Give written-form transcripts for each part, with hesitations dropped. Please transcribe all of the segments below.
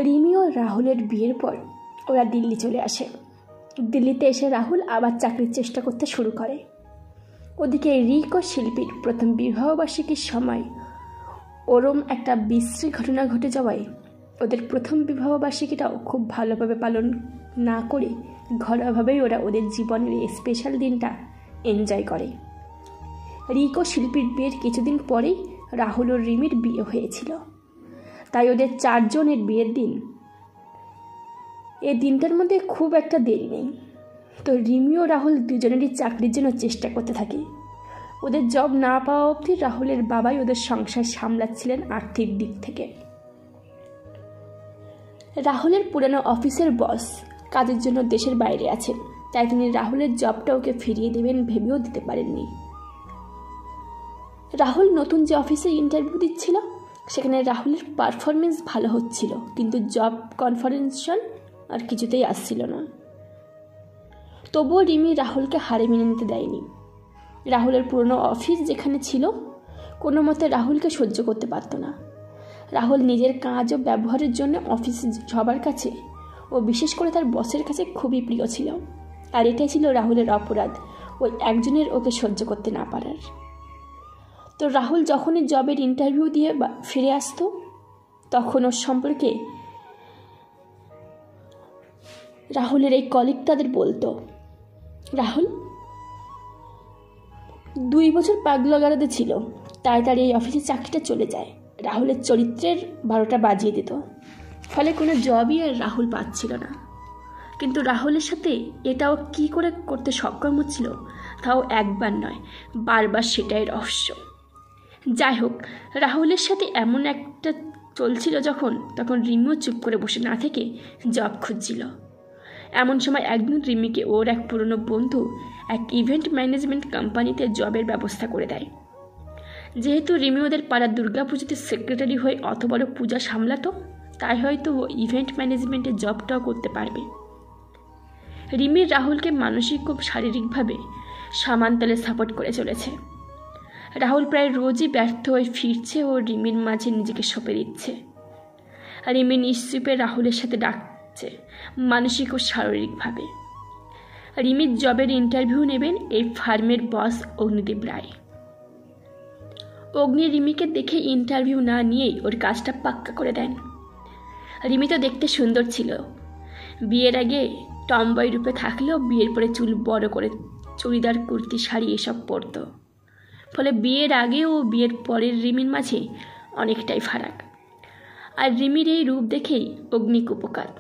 রিমি ও রাহুলের বিয়ের পর ওরা দিল্লি চলে আসে। দিল্লিতে এসে রাহুল আবার চাকরির চেষ্টা করতে শুরু করে। ওদিকে রিক ও শিল্পীর প্রথম বিবাহবার্ষিকীর সময় ওরম একটা বিশ্রী ঘটনা ঘটে যাওয়ায় ওদের প্রথম বিবাহবার্ষিকীটাও খুব ভালোভাবে পালন না করে ঘরোয়াভাবেই ওরা ওদের জীবনের এই স্পেশাল দিনটা এনজয় করে। রিক ও শিল্পীর বিয়ের কিছুদিন পরেই রাহুল ও রিমির বিয়ে হয়েছিল, তাই ওদের 4 জনের বিয়ের দিন। এই দিনটার মধ্যে খুব একটা দেরি নেই। তো রিমি ও রাহুল দুজনেরই চাকরির জন্য চেষ্টা করতে থাকে। ওদের জব না পাওয়া অবধি রাহুলের বাবাই ওদের সংসার সামলাচ্ছিলেন আর্থিক দিক থেকে। রাহুলের পুরানো অফিসের বস কাজের জন্য দেশের বাইরে আছেন, তাই তিনি রাহুলের জবটা ওকে ফিরিয়ে দেবেন ভেবেও দিতে পারেননি। রাহুল নতুন যে অফিসে ইন্টারভিউ দিচ্ছিল সেখানে রাহুলের পারফরমেন্স ভালো হচ্ছিল, কিন্তু জব কনফারেন্সিয়াল আর কিছুতেই আসছিল না। তবুও রিমি রাহুলকে হারে মেনে নিতে দেয়নি। রাহুলের পুরনো অফিস যেখানে ছিল কোনো মতে রাহুলকে সহ্য করতে পারত না। রাহুল নিজের কাজ ও ব্যবহারের জন্য অফিসে সবার কাছে ও বিশেষ করে তার বসের কাছে খুবই প্রিয় ছিল, আর এটাই ছিল রাহুলের অপরাধ, ওই একজনের ওকে সহ্য করতে না পারার। তো রাহুল যখনই জবের ইন্টারভিউ দিয়ে ফিরে আসতো তখন ওর সম্পর্কে রাহুলের এই কলিগ তাদের বলতো, রাহুল 2 বছর পাগলাগারদে ছিল, তাই তার এই অফিসে চাকরিটা চলে যায়। রাহুলের চরিত্রের 12টা বাজিয়ে দিত, ফলে কোনো জবই আর রাহুল পাচ্ছিল না। কিন্তু রাহুলের সাথে এটাও কি করে করতে সক্ষম হচ্ছিল তাও একবার নয়, বারবার সেটাই রহস্য। যাই হোক, রাহুলের সাথে এমন একটা চলছিল তখন রিমিও চুপ করে বসে না থেকে জব খুঁজছিল। এমন সময় একদিন রিমিকে ওর এক পুরনো বন্ধু এক ইভেন্ট ম্যানেজমেন্ট কোম্পানিতে জবের ব্যবস্থা করে দেয়। যেহেতু রিমি ওদের পাড়ার দুর্গাপুজোতে সেক্রেটারি হয়ে অত বড় পূজা সামলাতো, তাই হয়তো ও ইভেন্ট ম্যানেজমেন্টের জবটাও করতে পারবে। রিমির রাহুলকে মানসিক ও শারীরিকভাবে সমানতালে সাপোর্ট করে চলেছে। রাহুল প্রায় রোজই ব্যর্থ হয়ে ফিরছে ও রিমির মাঝে নিজেকে সঁপে দিচ্ছে। রিমি নিশ্চিপে রাহুলের সাথে ডাকছে মানসিক ও শারীরিকভাবে। রিমির জবের ইন্টারভিউ নেবেন এই ফার্মের বস অগ্নিদেব রায়। অগ্নি রিমিকে দেখে ইন্টারভিউ না নিয়েই ওর কাজটা পাক্কা করে দেন। রিমি তো দেখতে সুন্দর ছিল, বিয়ের আগে টমবয় রূপে থাকলেও বিয়ের পরে চুল বড় করে চুড়িদার কুর্তি শাড়ি এসব পরত, ফলে বিয়ের আগে ও বিয়ের পরের রিমির মাঝে অনেকটাই ফারাক। আর রিমির এই রূপ দেখেই অগ্নি কুপকাত।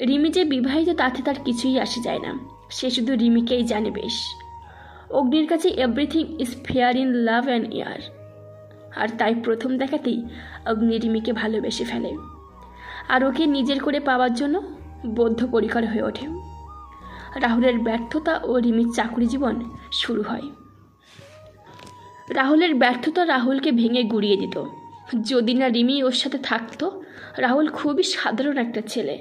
রিমি যে বিবাহিত তাতে তার কিছুই আসে যায় না, সে শুধু রিমিকেই জানে বেশ। অগ্নির কাছে everything is fair in love and air, আর তাই প্রথম দেখাতেই অগ্নি রিমিকে ভালোবেসে ফেলে আর ওকে নিজের করে পাওয়ার জন্য বদ্ধপরিকর হয়ে ওঠে। রাহুলের ব্যর্থতা ও রিমির চাকরি জীবন শুরু হয়। রাহুলের ব্যর্থতা রাহুলকে ভেঙে গুড়িয়ে দিত। যদি না রিমি ওর সাথে থাকতো, রাহুল খুবই সাধারণ একটা ছেলে।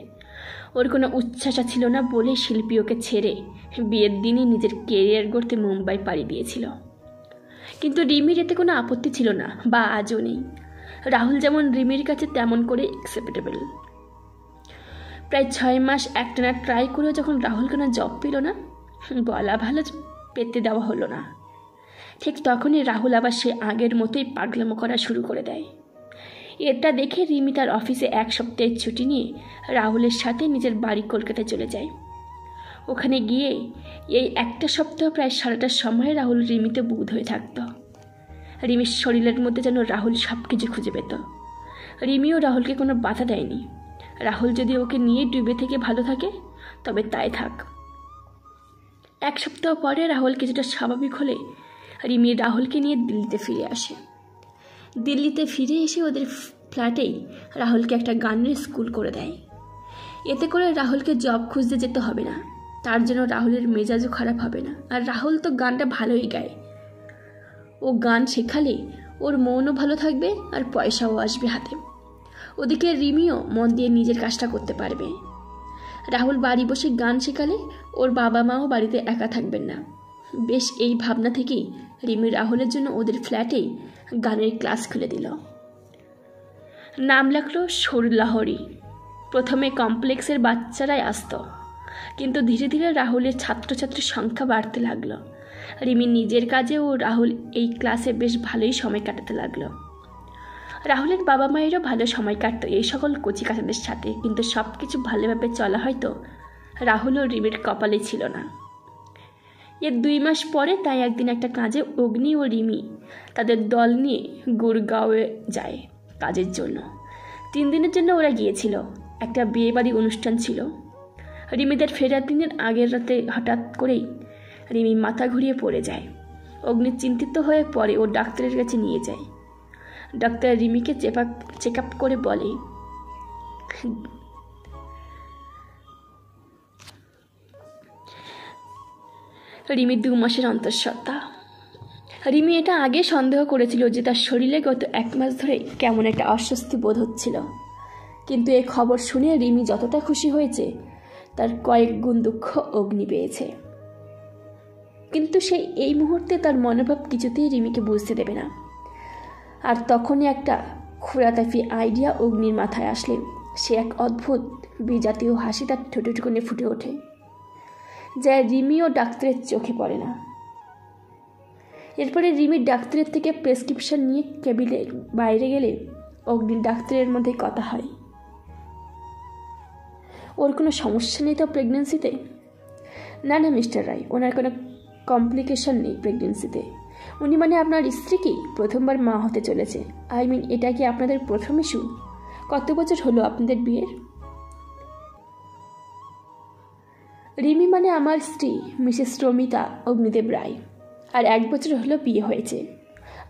ওর কোনো উচ্ছ্বাসা ছিল না বলে শিল্পী ওকে ছেড়ে বিয়ের দিনই নিজের কেরিয়ার গড়তে মুম্বাই পাড়ি দিয়েছিল। কিন্তু রিমির এতে কোনো আপত্তি ছিল না, বা আজও নেই। রাহুল যেমন রিমির কাছে তেমন করে অ্যাকসেপ্টেবল। প্রায় 6 মাস একটানা ট্রাই করেও যখন রাহুল কোনো জব পেল না, বলা ভালো পেতে দেওয়া হলো না, ঠিক তখনই রাহুল আবার সে আগের মতোই পাগলামো করা শুরু করে দেয়। এটা দেখে রিমি তার অফিসে 1 সপ্তাহের ছুটি নিয়ে রাহুলের সাথে নিজের বাড়ি কলকাতায় চলে যায়। ওখানে গিয়ে এই একটা সপ্তাহ প্রায় সারাটা সময় রাহুল রিমিতে বুঁদ হয়ে থাকত। রিমির শরীরের মধ্যে যেন রাহুল সব কিছু খুঁজে পেত। রিমিও রাহুলকে কোনো বাধা দেয়নি। রাহুল যদি ওকে নিয়ে ডুবে থেকে ভালো থাকে তবে তাই থাক। 1 সপ্তাহ পরে রাহুল কিছুটা স্বাভাবিক হলে রিমি রাহুলকে নিয়ে দিল্লিতে ফিরে আসে। দিল্লিতে ফিরে এসে ওদের ফ্ল্যাটেই রাহুলকে একটা গানের স্কুল করে দেয়। এতে করে রাহুলকে জব খুঁজতে যেতে হবে না, তার জন্য রাহুলের মেজাজও খারাপ হবে না। আর রাহুল তো গানটা ভালোই গায়, ও গান শেখালে ওর মনও ভালো থাকবে আর পয়সাও আসবে হাতে। ওদিকে রিমিও মন দিয়ে নিজের কাজটা করতে পারবে। রাহুল বাড়ি বসে গান শেখালে ওর বাবা মাও বাড়িতে একা থাকবেন না। বেশ এই ভাবনা থেকেই রিমি রাহুলের জন্য ওদের ফ্ল্যাটেই গানের ক্লাস খুলে দিল। নাম লাগলো সুর লাহরি। প্রথমে কমপ্লেক্সের বাচ্চারাই আসতো, কিন্তু ধীরে ধীরে রাহুলের ছাত্রছাত্রীর সংখ্যা বাড়তে লাগলো। রিমি নিজের কাজে ও রাহুল এই ক্লাসে বেশ ভালোই সময় কাটাতে লাগলো। রাহুলের বাবা মায়েরও ভালো সময় কাটতো এই সকল কচিকাচাদের সাথে, কিন্তু সব কিছু ভালোভাবে চলা হয়তো রাহুল ও রিমির কপালে ছিল না। এর 2 মাস পরে তাই একদিন একটা কাজে অগ্নি ও রিমি তাদের দল নিয়ে গুরগাঁওয়ে যায় কাজের জন্য। 3 দিনের জন্য ওরা গিয়েছিল। একটা বিয়েবাড়ি অনুষ্ঠান ছিল। রিমিদের ফেরার দিনের আগের রাতে হঠাৎ করেই রিমি মাথা ঘুরিয়ে পড়ে যায়। অগ্নি চিন্তিত হয়ে পড়ে ও ডাক্তারের কাছে নিয়ে যায়। ডাক্তার রিমিকে চেক আপ করে বলে, রিমি 2 মাসের অন্তঃসত্ত্বা। রিমি এটা আগে সন্দেহ করেছিল যে তার শরীরে গত 1 মাস ধরে কেমন একটা অস্বস্তি বোধ হচ্ছিল, কিন্তু এই খবর শুনে রিমি যতটা খুশি হয়েছে তার কয়েক গুণ দুঃখ অগ্নি পেয়েছে। কিন্তু সেই এই মুহূর্তে তার মনোভাব কিছুতেই রিমিকে বুঝতে দেবে না। আর তখনই একটা খোরাতাফি আইডিয়া অগ্নির মাথায় আসলে সে এক অদ্ভুত বিজাতীয় হাসি তার ঠোঁটে ঠোঁটে ফুটে ওঠে, যা রিমি ও ডাক্তারের চোখে পড়ে না। এরপরে রিমি ডাক্তারের থেকে প্রেসক্রিপশন নিয়ে কেবিনের বাইরে গেলে অগ্নির ডাক্তারের মধ্যে কথা হয়। ওর কোনো সমস্যা নেই তো প্রেগনেন্সিতে? না না মিস্টার রায়, ওনার কোনো কমপ্লিকেশন নেই প্রেগনেন্সিতে। উনি মানে আপনার স্ত্রী কি প্রথমবার মা হতে চলেছে? আই মিন, এটা কি আপনাদের প্রথম ইস্যু? কত বছর হলো আপনাদের বিয়ের? রিমি মানে আমার স্ত্রী মিসেস রমিতা অগ্নিদেব রায়, আর 1 বছর হলো বিয়ে হয়েছে।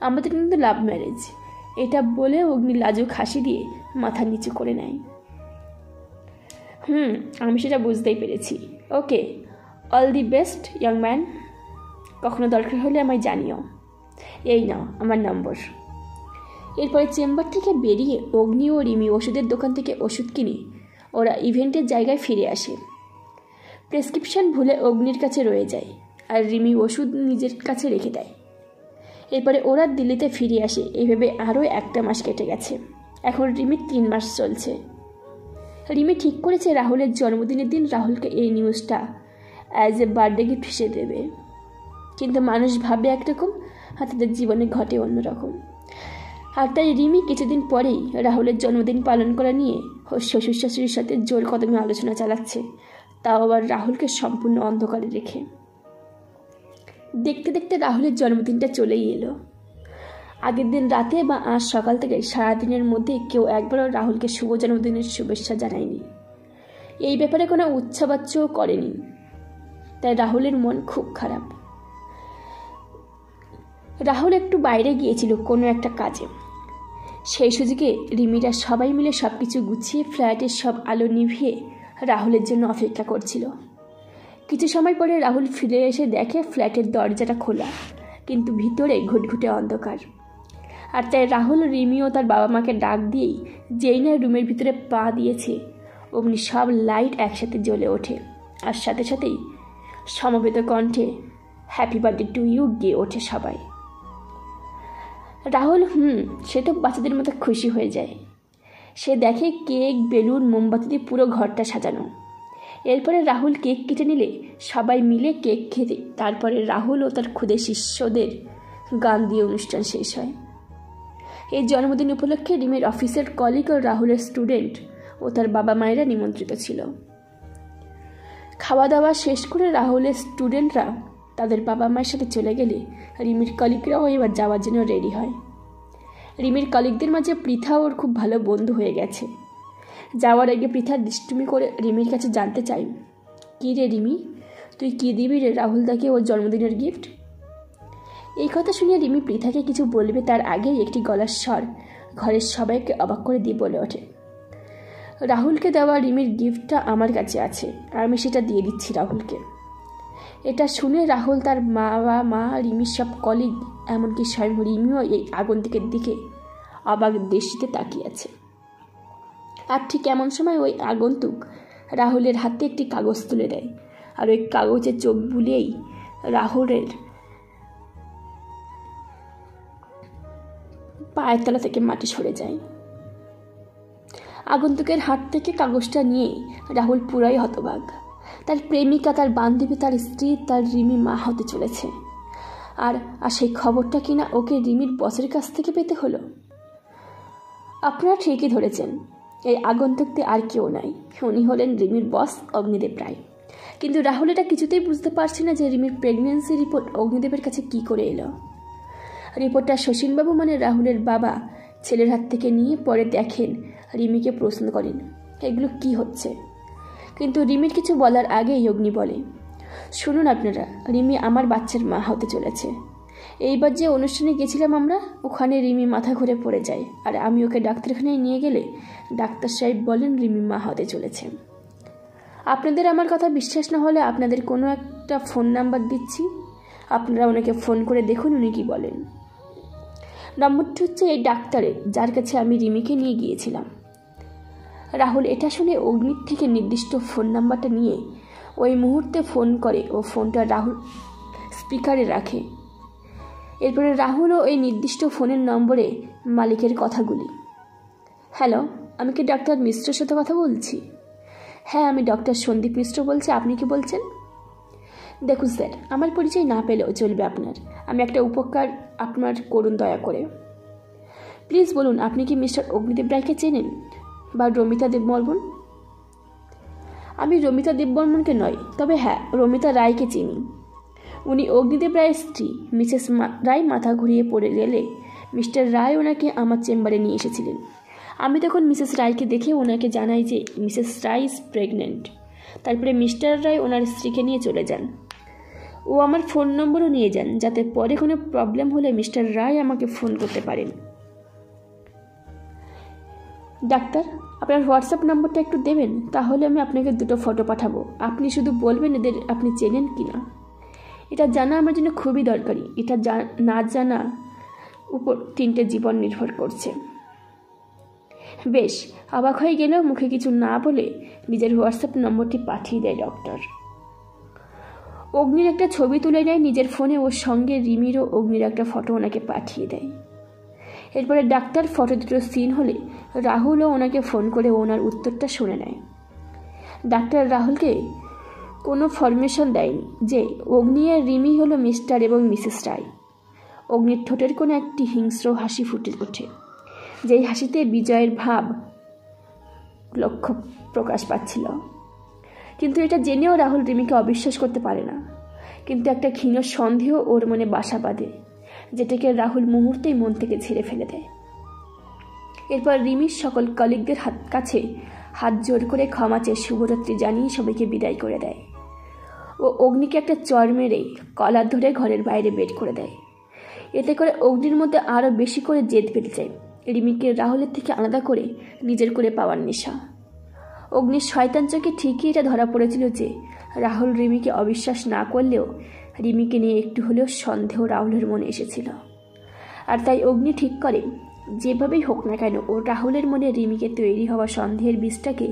আমাদের কিন্তু লাভ ম্যারেজ। এটা বলে অগ্নি লাজুক হাসি দিয়ে মাথা নিচু করে নেয়। আমি সেটা বুঝতেই পেরেছি। Okay, all the best young man. কখনো দরকার হলে আমায় জানিও। এই নাও আমার নম্বর। এরপরে চেম্বার থেকে বেরিয়ে অগ্নি ও রিমি ওষুধের দোকান থেকে ওষুধ কিনে ওরা ইভেন্টের জায়গায় ফিরে আসে। প্রেসক্রিপশন ভুলে অগ্নির কাছে রয়ে যায়, আর রিমি ওষুধ নিজের কাছে রেখে দেয়। এরপরে ওরা দিল্লিতে ফিরে আসে। এইভাবে আরও 1 মাস কেটে গেছে। এখন রিমির 3 মাস চলছে। রিমি ঠিক করেছে রাহুলের জন্মদিনের দিন রাহুলকে এই নিউজটা অ্যাজ এ বার্থডে গিফট হিসেবে দেবে। কিন্তু মানুষ ভাবে একরকম আর তাদের জীবনে ঘটে অন্যরকম। আর তাই রিমি কিছুদিন পরেই রাহুলের জন্মদিন পালন করা নিয়ে ওর শ্বশুর শাশুড়ির সাথে জোর কদমে আলোচনা চালাচ্ছে, তাও আবার রাহুলকে সম্পূর্ণ অন্ধকারে রেখে। দেখতে দেখতে রাহুলের জন্মদিনটা চলেই এলো। আগের দিন রাতে বা আজ সকাল থেকে সারাদিনের মধ্যে কেউ একবারও রাহুলকে শুভ জন্মদিনের শুভেচ্ছা জানায়নি। এই ব্যাপারে কোনো উচ্ছাবাচ্যও করেনি। তাই রাহুলের মন খুব খারাপ। রাহুল একটু বাইরে গিয়েছিল কোনো একটা কাজে। সেই সুযোগে রিমিরা সবাই মিলে সব কিছু গুছিয়ে ফ্ল্যাটের সব আলো নিভিয়ে রাহুলের জন্য অপেক্ষা করছিল। কিছু সময় পরে রাহুল ফিরে এসে দেখে ফ্ল্যাটের দরজাটা খোলা, কিন্তু ভিতরে ঘুটঘুটে অন্ধকার। আর তাই রাহুল রিমি ও তার বাবা মাকে ডাক দিয়েই যেই না রুমের ভিতরে পা দিয়েছে অমনি সব লাইট একসাথে জ্বলে ওঠে, আর সাথে সাথেই সমবেত কণ্ঠে হ্যাপি বার্থডে টু ইউ গেয়ে ওঠে সবাই। রাহুল সে তো বাচ্চাদের মতো খুশি হয়ে যায়। সে দেখে কেক, বেলুন, মোমবাতি দিয়ে পুরো ঘরটা সাজানো। এরপরে রাহুল কেক কেটে নিলে সবাই মিলে কেক খেতে, তারপরে রাহুল ও তার ক্ষুদে শিষ্যদের গান দিয়ে অনুষ্ঠান শেষ হয়। এই জন্মদিন উপলক্ষে রিমির অফিসের কলিগ ও রাহুলের স্টুডেন্ট ও তার বাবা মায়েরা নিমন্ত্রিত ছিল। খাওয়া দাওয়া শেষ করে রাহুলের স্টুডেন্টরা তাদের বাবা মায়ের সাথে চলে গেলে রিমির কলিগরাও এবার যাওয়ার জন্য রেডি হয়। রিমির কলিগদের মাঝে পৃথা ওর খুব ভালো বন্ধু হয়ে গেছে। যাওয়ার আগে পৃথা দুষ্টুমি করে রিমির কাছে জানতে চাই, কী রে রিমি, তুই কী দিবি রে রাহুলদাকে ওর জন্মদিনের গিফট? এই কথা শুনে রিমি পৃথাকে কিছু বলবে তার আগেই একটি গলার স্বর ঘরের সবাইকে অবাক করে দিয়ে বলে ওঠে, রাহুলকে দেওয়া রিমির গিফটটা আমার কাছে আছে, আর আমি সেটা দিয়ে দিচ্ছি রাহুলকে। এটা শুনে রাহুল, তার মা, রিমির সব কলিগ, এমনকি স্বয়ং রিমিও এই আগন্তুকের দিকে অবাক দৃষ্টিতে তাকিয়ে আছে। আর ঠিক এমন সময় ওই আগন্তুক রাহুলের হাতে একটি কাগজ তুলে দেয়, আর ওই কাগজে চোখ বুলিয়েই রাহুলের পায়ের তলা থেকে মাটি সরে যায়। আগন্তুকের হাত থেকে কাগজটা নিয়ে রাহুল পুরাই হতবাক। তার প্রেমিকা, তার বান্ধবী, তার স্ত্রী, তার রিমি মা হতে চলেছে। আর সেই খবরটা কিনা ওকে রিমির বসের কাছ থেকে পেতে হলো। আপনারা ঠিকই ধরেছেন, এই আগন্তুকতে আর কেউ নাই, উনি হলেন রিমির বস অগ্নিদেব রায়। কিন্তু রাহুল এটা কিছুতেই বুঝতে পারছে না যে রিমির প্রেগনেন্সি রিপোর্ট অগ্নিদেবের কাছে কি করে এলো। রিপোর্টটা শচীনবাবু মানে রাহুলের বাবা ছেলের হাত থেকে নিয়ে পরে দেখেন, রিমিকে প্রশ্ন করেন এগুলো কি হচ্ছে। কিন্তু রিমির কিছু বলার আগেই অগ্নি বলে, শুনুন আপনারা, রিমি আমার বাচ্চার মা হতে চলেছে। এইবার যে অনুষ্ঠানে গেছিলাম আমরা, ওখানে রিমি মাথা ঘুরে পড়ে যায়, আর আমি ওকে ডাক্তারখানায় নিয়ে গেলে ডাক্তার সাহেব বলেন রিমি মা হতে চলেছে। আপনাদের আমার কথা বিশ্বাস না হলে আপনাদের কোনো একটা ফোন নাম্বার দিচ্ছি, আপনারা ওনাকে ফোন করে দেখুন উনি কি বলেন। নম্বরটি হচ্ছে এই ডাক্তারের, যার কাছে আমি রিমিকে নিয়ে গিয়েছিলাম। রাহুল এটা শুনে অগ্নির থেকে নির্দিষ্ট ফোন নাম্বারটা নিয়ে ওই মুহূর্তে ফোন করে ও ফোনটা রাহুল স্পিকারে রাখে। এরপরে রাহুলও ওই নির্দিষ্ট ফোনের নম্বরে মালিকের কথাগুলি। হ্যালো, আমি কি ডাক্তার মিশ্রের সাথে কথা বলছি? হ্যাঁ, আমি ডক্টর সন্দীপ মিশ্র বলছি, আপনি কি বলছেন? দেখুন স্যার, আমার পরিচয় না পেলেও চলবে আপনার, আমি একটা উপকার আপনার করুন দয়া করে। প্লিজ বলুন, আপনি কি মিস্টার অগ্নিদেব রায়কে চেনেন বা রমিতা দেববর্মন? আমি রমিতা দেববর্মনকে নয়, তবে হ্যাঁ রমিতা রায়কে চিনি। উনি অগ্নিদেব রায়ের স্ত্রী। মিসেস রায় মাথা ঘুরিয়ে পড়ে গেলে মিস্টার রায় ওনাকে আমার চেম্বারে নিয়ে এসেছিলেন। আমি তখন মিসেস রায়কে দেখে ওনাকে জানাই যে মিসেস রায় ইজ প্রেগনেন্ট। তারপরে মিস্টার রায় ওনার স্ত্রীকে নিয়ে চলে যান। ও আমার ফোন নম্বরও নিয়ে যান, যাতে পরে কোনো প্রবলেম হলে মিস্টার রায় আমাকে ফোন করতে পারেন। ডাক্তার, আপনার হোয়াটসঅ্যাপ নম্বরটা একটু দেবেন, তাহলে আমি আপনাকে দুটো ফটো পাঠাবো। আপনি শুধু বলবেন এদের আপনি চেনেন কি না। এটা জানা আমার জন্য খুবই দরকারি। এটা না জানা উপর 3টে জীবন নির্ভর করছে। বেশ, অবাক হয়ে গেলেও মুখে কিছু না বলে নিজের হোয়াটসঅ্যাপ নম্বরটি পাঠিয়ে দেয় ডক্টর। অগ্নির একটা ছবি তুলে নেয় নিজের ফোনে, ওর সঙ্গে রিমিরও অগ্নির একটা ফটো ওনাকে পাঠিয়ে দেয়। এরপরে ডাক্তার ফটো দুটো সিন হলে রাহুলও ওনাকে ফোন করে ওনার উত্তরটা শুনে নেয়। ডাক্তার রাহুলকে কোনো ফরমেশন দেয়নি যে অগ্নি আর রিমি হলো মিস্টার এবং মিসেস রায়। অগ্নির ঠোঁটের কোনো একটি হিংস্র হাসি ফুটে ওঠে, যেই হাসিতে বিজয়ের ভাব লক্ষ্য প্রকাশ পাচ্ছিল। কিন্তু এটা জেনেও রাহুল রিমিকে অবিশ্বাস করতে পারে না। কিন্তু একটা ক্ষীণ সন্দেহ ওর মনে বাসা বাঁধে, যেটাকে রাহুল মুহূর্তেই মন থেকে ঝেড়ে ফেলে দেয়। এরপর রিমির সকল কলিগদের কাছে হাত জোর করে ক্ষমা চেয়ে শুভরাত্রি জানিয়ে সবাইকে বিদায় করে দেয়। ও অগ্নিকে একটা চড় মেরে কলার ধরে ঘরের বাইরে বের করে দেয়। এতে করে অগ্নির মধ্যে আরও বেশি করে জেদ বেড়ে যায়, রিমিকে রাহুলের থেকে আলাদা করে নিজের করে পাওয়ার নেশা। অগ্নির শয়তান চোখে ঠিকই এটা ধরা পড়েছিল যে রাহুল রিমিকে অবিশ্বাস না করলেও রিমিকে নিয়ে একটু হলেও সন্দেহ রাহুলের মনে এসেছিল। আর তাই অগ্নি ঠিক করে যেভাবেই হোক না কেন ও রাহুলের মনে রিমিকে তৈরি হওয়া সন্দেহের বীজটাকে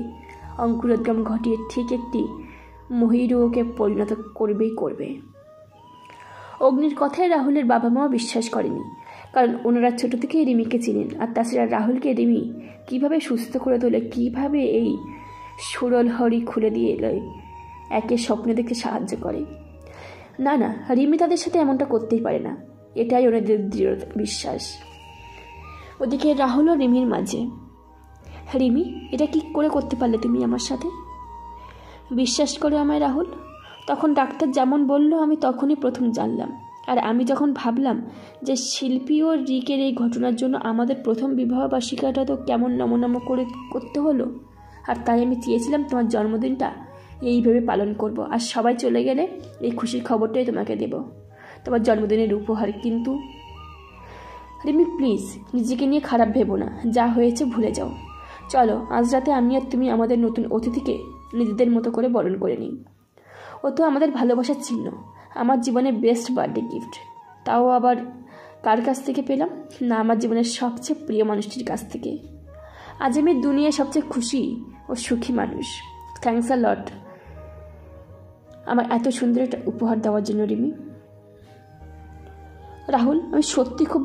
অঙ্কুরোদ্গম ঘটিয়ে ঠিক একটি মহিরুকে পরিণত করবেই করবে। অগ্নির কথায় রাহুলের বাবা মাও বিশ্বাস করেনি, কারণ ওনারা ছোট থেকেই রিমিকে চিনেন। আর তাছাড়া রাহুলকে রিমি কীভাবে সুস্থ করে তোলে, কীভাবে এই সুরলহরি খুলে দিয়ে এলোয় একে স্বপ্নে দেখতে সাহায্য করে। না না, রিমি তাদের সাথে এমনটা করতেই পারে না, এটাই ওনাদের দৃঢ় বিশ্বাস। ওদিকে রাহুল ও রিমির মাঝে, রিমি এটা কি করে করতে পারলে তুমি আমার সাথে? বিশ্বাস করো আমায় রাহুল, তখন ডাক্তার যেমন বলল আমি তখনই প্রথম জানলাম। আর আমি যখন ভাবলাম যে শিল্পী ও রিকের এই ঘটনার জন্য আমাদের প্রথম বিবাহ বার্ষিকীটা তো কেমন নমনম করে করতে হলো, আর তাই আমি চেয়েছিলাম তোমার জন্মদিনটা এইভাবে পালন করব, আর সবাই চলে গেলে এই খুশির খবরটাই তোমাকে দেব, তোমার জন্মদিনের উপহার। কিন্তু রিমি প্লিজ নিজেকে নিয়ে খারাপ ভেবো না, যা হয়েছে ভুলে যাও। চলো আজ রাতে আমি আর তুমি আমাদের নতুন অতিথিকে নিজেদের মতো করে বরণ করে নিই। ও তো আমাদের ভালোবাসার চিহ্ন, আমার জীবনের বেস্ট বার্থডে গিফট। তাও আবার কার কাছ থেকে পেলাম? না, আমার জীবনের সবচেয়ে প্রিয় মানুষটির কাছ থেকে। আজ আমি দুনিয়ায় সবচেয়ে খুশি ও সুখী মানুষ। থ্যাঙ্কস আ লট আমার এত সুন্দর একটা উপহার দেওয়ার জন্য রিমি। রাহুল, আমি সত্যি খুব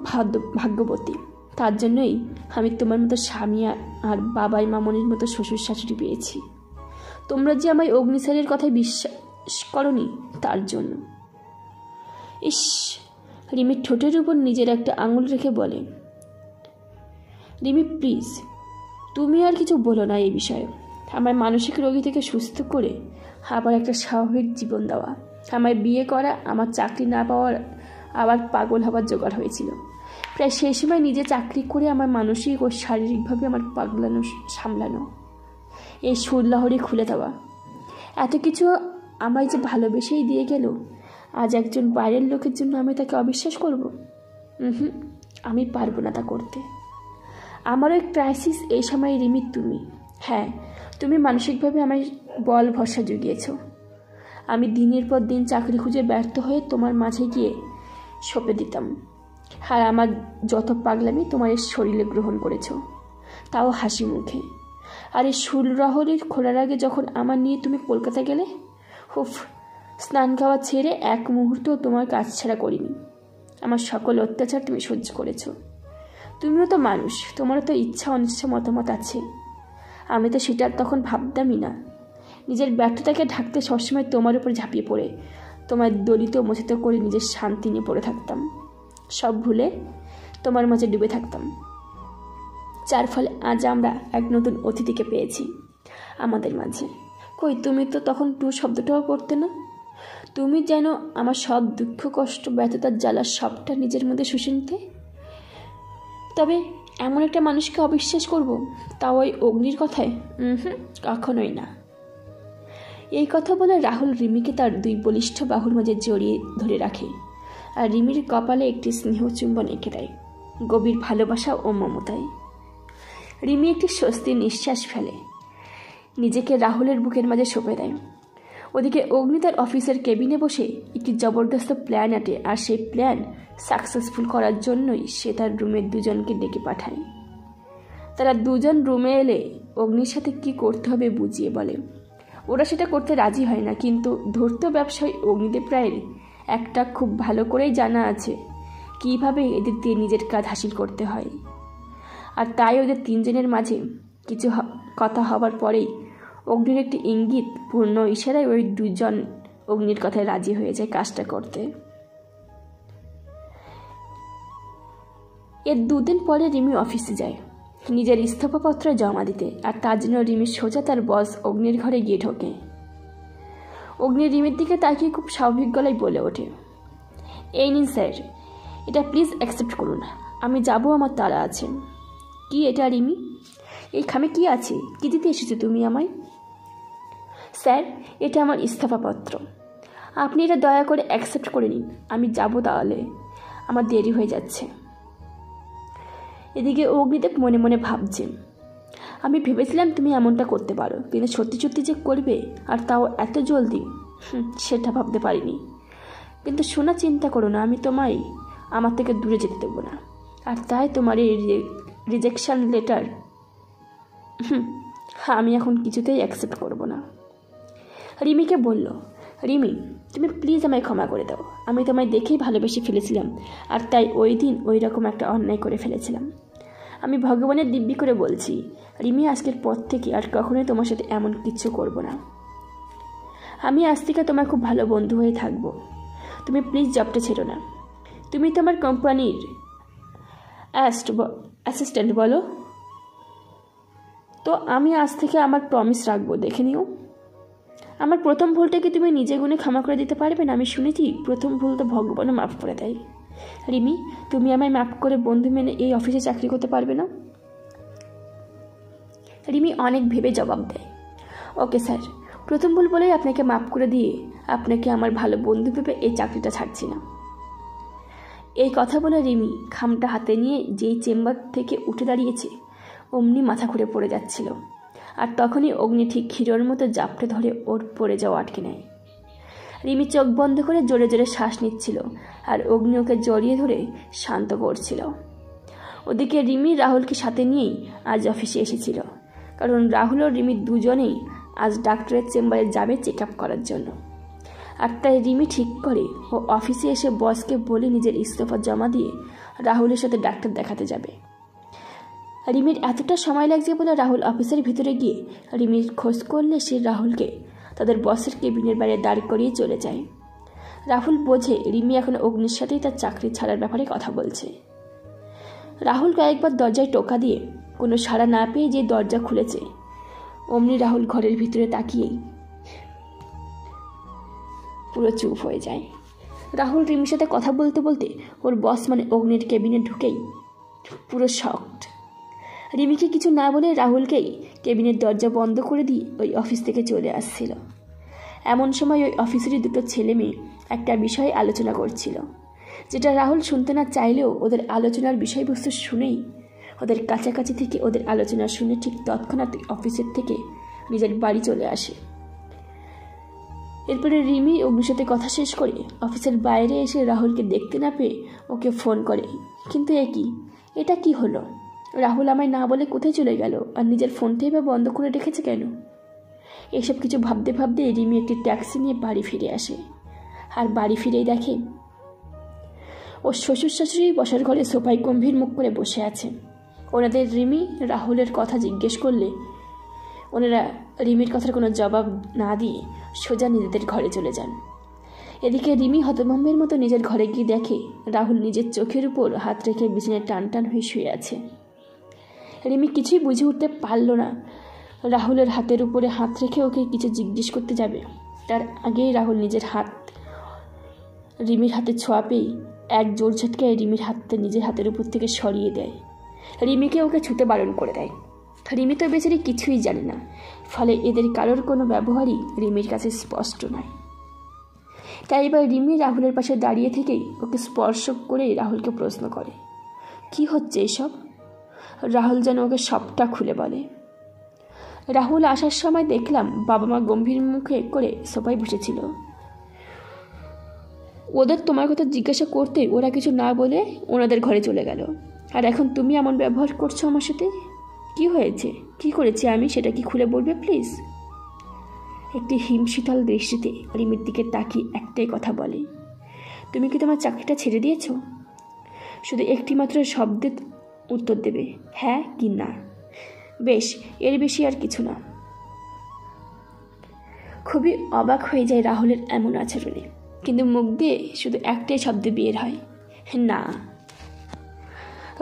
ভাগ্যবতী। তার জন্যই আমি তোমার মতো স্বামী আর বাবাই মামনির মতো শ্বশুর শাশুড়ি পেয়েছি। তোমরা যে আমায় অগ্নিস্যারের কথায় বিশ্বাস করনি তার জন্য। ইস, রিমির ঠোঁটের উপর নিজের একটা আঙুল রেখে বলে, রিমি প্লিজ, তুমি আর কিছু বলো না এই বিষয়ে। আমার মানসিক রোগী থেকে সুস্থ করে আবার একটা স্বাভাবিক জীবন দেওয়া, আমায় বিয়ে করা, আমার চাকরি না পাওয়ার আবার পাগল হবার জোগাড় হয়েছিল। প্রায় সেই সময় নিজে চাকরি করে আমার মানসিক ও শারীরিকভাবে আমার পাগলানো সামলানো, এই সুরলহরি খুলে দেওয়া, এত কিছু আমায় যে ভালোবেসেই দিয়ে গেল, আজ একজন বাইরের লোকের জন্য আমি তাকে অবিশ্বাস করব? আমি পারবো না তা করতে। আমার ওই ক্রাইসিস এই সময় রিমি তুমি। হ্যাঁ, তুমি মানসিকভাবে আমায় বল ভরসা জুগিয়েছ। আমি দিনের পর দিন চাকরি খুঁজে ব্যর্থ হয়ে তোমার মাঝে গিয়ে সঁপে দিতাম, আর আমার যত পাগলামি তোমার এই শরীরে গ্রহণ করেছ, তাও হাসি মুখে। আর এই সুরলহরির খোলার আগে যখন আমার নিয়ে তুমি কলকাতা গেলে, স্নান খাওয়া ছেড়ে এক মুহূর্ত তোমার কাজ ছাড়া করিনি। আমার সকল অত্যাচার তুমি সহ্য করেছ। তুমিও তো মানুষ, তোমারও তো ইচ্ছা অনিচ্ছা মতামত আছে। আমি তো সেটা তখন ভাবতামই না। নিজের ব্যর্থতাকে ঢাকতে সবসময় তোমার উপর ঝাঁপিয়ে পড়ে তোমার দলিত মোচিত করে নিজের শান্তি নিয়ে পড়ে থাকতাম, সব ভুলে তোমার মাঝে ডুবে থাকতাম। যার ফলে আজ আমরা এক নতুন অতিথিকে পেয়েছি আমাদের মাঝে। কই, তুমি তো তখন টু শব্দটাও করতে না। তুমি যেন আমার সব দুঃখ কষ্ট ব্যর্থতার জ্বালা সবটা নিজের মধ্যে শুষে নিতে। তবে এমন একটা মানুষকে অবিশ্বাস করব, তাও ওই অগ্নির কথায়? কখনোই না। এই কথা বলে রাহুল রিমিকে তার দুই বলিষ্ঠ বাহুর মাঝে জড়িয়ে ধরে রাখে, আর রিমির কপালে একটি স্নেহ চুম্বন এঁকে দেয়, গভীর ভালোবাসা ও মমতায়। রিমি একটি স্বস্তির নিঃশ্বাস ফেলে, নিজেকে রাহুলের বুকের মাঝে সঁপে দেয়। ওদিকে অগ্নি তার অফিসের কেবিনে বসে একটি জবরদস্ত প্ল্যান আঁটে, আর সেই প্ল্যান সাকসেসফুল করার জন্যই সে তার রুমের দুজনকে ডেকে পাঠায়। তারা দুজন রুমে এলে অগ্নির সাথে কি করতে হবে বুঝিয়ে বলে। ওরা সেটা করতে রাজি হয় না, কিন্তু ধূর্ত ব্যবসায়ী অগ্নিদেব রায়ের একটা খুব ভালো করেই জানা আছে কিভাবে এদের দিয়ে নিজের কাজ হাসিল করতে হয়। আর তাই ওদের তিনজনের মাঝে কিছু কথা হবার পরেই অগ্নির একটি ইঙ্গিত পূর্ণ ইশারায় ওই দুজন অগ্নির কথায় রাজি হয়ে যায় কাজটা করতে। এর দুদিন পরে রিমি অফিসে যায় নিজের ইস্তফাপত্র জমা দিতে, আর তার জন্য রিমি সোজা তার বস অগ্নির ঘরে গিয়ে ঢোকে। অগ্নি রিমির দিকে তাকিয়ে খুব স্বাভাবিক গলায় বলে ওঠে, এই নিন স্যার, এটা প্লিজ অ্যাকসেপ্ট করুন, আমি যাব, আমার তাড়া আছে। কি এটা রিমি? এই খামে কি আছে? কি দিতে এসেছো তুমি আমায়? স্যার, এটা আমার ইস্তফাপত্র, আপনি এটা দয়া করে অ্যাকসেপ্ট করে নিন, আমি যাব, তাহলে আমার দেরি হয়ে যাচ্ছে। এদিকে অগ্নিদেব মনে মনে ভাবছে, আমি ভেবেছিলাম তুমি এমনটা করতে পারো, কিন্তু সত্যি সত্যি যে করবে, আর তাও এত জলদি, সেটা ভাবতে পারিনি। কিন্তু শোনা, চিন্তা করো না, আমি তোমায় আমার থেকে দূরে যেতে দেবো না। আর তাই তোমার এই রিজেকশন লেটার আমি এখন কিছুতেই অ্যাকসেপ্ট করব না। রিমিকে বলল, রিমি, তুমি প্লিজ আমায় ক্ষমা করে দাও, আমি তোমায় দেখেই ভালোবেসে ফেলেছিলাম, আর তাই ওই দিন ওই রকম একটা অন্যায় করে ফেলেছিলাম। আমি ভগবানের দিব্যি করে বলছি, রিমি, আজকের পর থেকে আর কখনোই তোমার সাথে এমন কিছু করব না। আমি আজ থেকে তোমার খুব ভালো বন্ধু হয়ে থাকবো। তুমি প্লিজ জবটা ছেড়ো না। তুমি তোমার কোম্পানির অ্যাসিস্ট্যান্ট বলো তো, আমি আজ থেকে আমার প্রমিস রাখবো, দেখে নিও। আমার প্রথম ভুলটাকে তুমি নিজে গুণে ক্ষমা করে দিতে পারবে না? আমি শুনেছি প্রথম ভুল তো ভগবানও মাফ করে দেয়। রিমি, তুমি আমায় মাফ করে বন্ধু মেনে এই অফিসে চাকরি করতে পারবে না? রিমি অনেক ভেবে জবাব দেয়, ওকে স্যার, প্রথম ভুল বলেই আপনাকে মাফ করে দিয়ে আপনাকে আমার ভালো বন্ধু ভেবে এই চাকরিটা ছাড়ছি না। এই কথা বলে রিমি খামটা হাতে নিয়ে যেই চেম্বার থেকে উঠে দাঁড়িয়েছে, অমনি মাথা ঘুরে পড়ে যাচ্ছিল, আর তখনই অগ্নি ঠিক হিরোর মতো জাপটে ধরে ওর পড়ে যাওয়া আটকে নেয়। রিমি চোখ বন্ধ করে জোরে জোরে শ্বাস নিচ্ছিল, আর অগ্নি ওকে জড়িয়ে ধরে শান্ত করছিল। ওদিকে রিমি রাহুলকে সাথে নিয়েই আজ অফিসে এসেছিল, কারণ রাহুল ও রিমি দুজনেই আজ ডাক্তারের চেম্বারে যাবে চেক আপ করার জন্য। আর তাই রিমি ঠিক করে ও অফিসে এসে বসকে বলে নিজের ইস্তফা জমা দিয়ে রাহুলের সাথে ডাক্তার দেখাতে যাবে। রিমির এতটা সময় লাগছে বলে রাহুল অফিসের ভিতরে গিয়ে রিমির খোঁজ করলে সে রাহুলকে তাদের বসের কেবিনের বাইরে দাঁড় করিয়ে চলে যায়। রাহুল বোঝে রিমি এখন অগ্নির সাথেই তার চাকরি ছাড়ার ব্যাপারে কথা বলছে। রাহুল কয়েকবার দরজায় টোকা দিয়ে কোনো সাড়া না পেয়ে যে দরজা খুলেছে, অমনি রাহুল ঘরের ভিতরে তাকিয়েই পুরো চুপ হয়ে যায়। রাহুল রিমির সাথে কথা বলতে বলতে ওর বস মানে অগ্নির কেবিনে ঢুকেই পুরো শকড। রিমিকে কিছু না বলে রাহুলকেই কেবিনের দরজা বন্ধ করে দিয়ে ওই অফিস থেকে চলে আসছিল। এমন সময় ওই অফিসেরই দুটো ছেলে মেয়ে একটা বিষয়ে আলোচনা করছিল, যেটা রাহুল শুনতে না চাইলেও ওদের আলোচনার বিষয়বস্তু শুনেই ওদের কাছাকাছি থেকে ওদের আলোচনা শুনে ঠিক তৎক্ষণাৎ অফিসের থেকে নিজের বাড়ি চলে আসে। এরপরে রিমি অগ্নির সাথে কথা শেষ করে অফিসের বাইরে এসে রাহুলকে দেখতে না পেয়ে ওকে ফোন করে। কিন্তু এটা কি হলো? রাহুল আমায় না বলে কোথায় চলে গেল আর নিজের ফোনটাই বা বন্ধ করে রেখেছে কেন? এসব কিছু ভাবতে ভাবতে রিমি একটি ট্যাক্সি নিয়ে বাড়ি ফিরে আসে। আর বাড়ি ফিরেই দেখে ওর শ্বশুর শাশুড়ি বসার ঘরে সোফায় গম্ভীর মুখ করে বসে আছে। ওনাদের রিমি রাহুলের কথা জিজ্ঞেস করলে ওনারা রিমির কথার কোনো জবাব না দিয়ে সোজা নিজেদের ঘরে চলে যান। এদিকে রিমি হতভম্বের মতো নিজের ঘরে গিয়ে দেখে রাহুল নিজের চোখের উপর হাত রেখে বিছানায় টান টান হয়ে শুয়ে আছে। রিমি কিছুই বুঝে উঠতে পারল না রাহুলের হাতের উপরে হাত রেখে ওকে কিছু জিজ্ঞেস করতে যাবে, তার আগেই রাহুল নিজের হাত রিমির হাতে ছোঁয়া পেয়েই এক জোর ঝটকায় রিমির হাতটা নিজের হাতের উপর থেকে সরিয়ে দেয়। রিমিকে ওকে ছুতে বারণ করে দেয়। রিমি তো বেচারি কিছুই জানে না, ফলে এদের কারোর কোনো ব্যবহারই রিমির কাছে স্পষ্ট নয়। তাই এবার রিমি রাহুলের পাশে দাঁড়িয়ে থেকেই ওকে স্পর্শ করে রাহুলকে প্রশ্ন করে, কি হচ্ছে এসব? রাহুল যেন ওকে সবটা খুলে বলে। রাহুল আসার সময় দেখলাম বাবা মা গম্ভীর মুখে করে সোফায় বসেছিল। ওদের তোমার কথা জিজ্ঞাসা করতে ওরা কিছু না বলে ওনাদের ঘরে চলে গেল, আর এখন তুমি এমন ব্যবহার করছো আমার সাথে। কি হয়েছে? কি করেছি আমি, সেটা কি খুলে বলবে প্লিজ? একটি হিমশীতল দৃষ্টিতে রিমির দিকে তাকিয়ে একটাই কথা বলে, তুমি কি তোমার চাকরিটা ছেড়ে দিয়েছ? শুধু একটি মাত্র শব্দে উত্তর দেবে, হ্যাঁ কি না। বেশ, এর বেশি আর কিছু না। খুবই অবাক হয়ে যায় রাহুলের এমন আচরণে, কিন্তু মুখ দিয়ে শুধু একটাই শব্দ বের হয়, না।